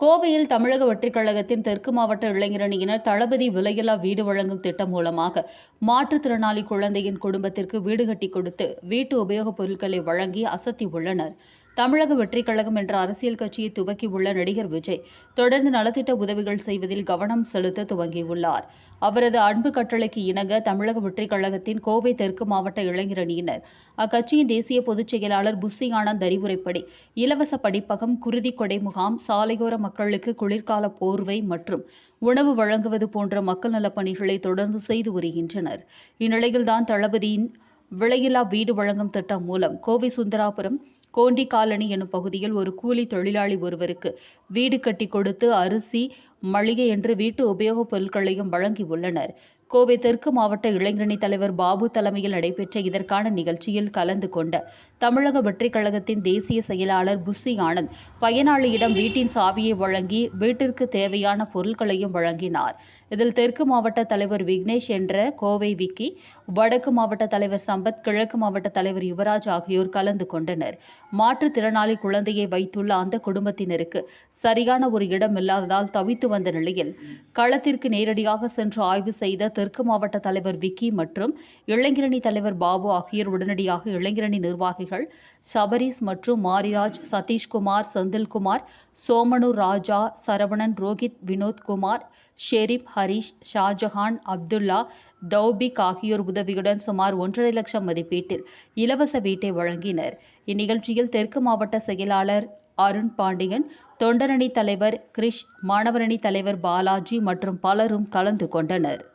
கோவையில் தமிழக வெற்றிக் கழகத்தின் தெற்கு மாவட்ட இளைஞரணியினர் தளபதி விலையில்லா வீடு வழங்கும் திட்டம் மூலமாக மாற்றுத்திறனாளி குழந்தையின் குடும்பத்திற்கு வீடு கட்டிக் கொடுத்து வீட்டு உபயோகப் பொருட்களை வழங்கி அசத்தியுள்ளனர். தமிழக வெற்றிக் கழகம் என்ற அரசியல் கட்சியை துவக்கியுள்ள நடிகர் விஜய் தொடர்ந்து நலத்திட்ட உதவிகள் செய்வதில் கவனம் செலுத்த துவங்கியுள்ளார். அவரது அன்பு கட்டளைக்கு இணங்க தமிழக வெற்றிக் கழகத்தின் கோவை தெற்கு மாவட்ட இளைஞரணியினர் அக்கட்சியின் தேசிய பொதுச் செயலாளர் புஸ்ஸி ஆனந்த் அறிவுரைப்படி இலவச படிப்பகம், குருதி கொடை முகாம், சாலையோர மக்களுக்கு குளிர்கால போர்வை மற்றும் உணவு வழங்குவது போன்ற மக்கள் நலப் பணிகளை தொடர்ந்து செய்து வருகின்றனர். இந்நிலையில்தான் தளபதியின் விலையில்லா வீடு வழங்கும் திட்டம் மூலம் கோவை சுந்தராபுரம் கோண்டி காலனி எனும் பகுதியில் ஒரு கூலி தொழிலாளி ஒருவருக்கு வீடு கட்டிக் கொடுத்து அரிசி, மளிகை என்று வீட்டு உபயோகப் பொருட்களையும் வழங்கியுள்ளனர். கோவை தெற்கு மாவட்ட இளைஞரணி தலைவர் பாபு தலைமையில் நடைபெற்ற இதற்கான நிகழ்ச்சியில் கலந்து கொண்ட தமிழக வெற்றிக் கழகத்தின் தேசிய செயலாளர் புஸ்ஸி ஆனந்த் பயனாளியிடம் வீட்டின் சாவியை வழங்கி வீட்டிற்கு தேவையான பொருட்களையும் வழங்கினார். இதில் தெற்கு மாவட்ட தலைவர் விக்னேஷ் என்ற கோவை விக்கி, வடக்கு மாவட்ட தலைவர் சம்பத், கிழக்கு மாவட்ட தலைவர் யுவராஜ் ஆகியோர் கலந்து கொண்டனர். மாற்றுத்திறனாளி குழந்தையை வைத்துள்ள அந்த குடும்பத்தினருக்கு சரியான ஒரு இடம் இல்லாததால் தவித்து வந்த நிலையில் களத்திற்கு நேரடியாக சென்று ஆய்வு செய்த தெற்கு மாவட்ட தலைவர் விக்கி மற்றும் இளைஞரணி தலைவர் பாபு ஆகியோர் உடனடியாக இளைஞரணி நிர்வாகிகள் சபரீஸ் மற்றும் மாரிராஜ், சதீஷ்குமார், செந்தில்குமார், சோமனூர் ராஜா, சரவணன், ரோஹித், வினோத்குமார், ஷெரீப், ஹரீஷ், ஷாஜஹான், அப்துல்லா, தௌபிக் ஆகியோர் உதவியுடன் சுமார் 1.5 லட்சம் மதிப்பீட்டில் இலவச வீட்டை வழங்கினர். இந்நிகழ்ச்சியில் தெற்கு மாவட்ட செயலாளர் அருண் பாண்டியன், தொண்டரணி தலைவர் கிரிஷ், மாணவரணி தலைவர் பாலாஜி மற்றும் பலரும் கலந்து கொண்டனர்.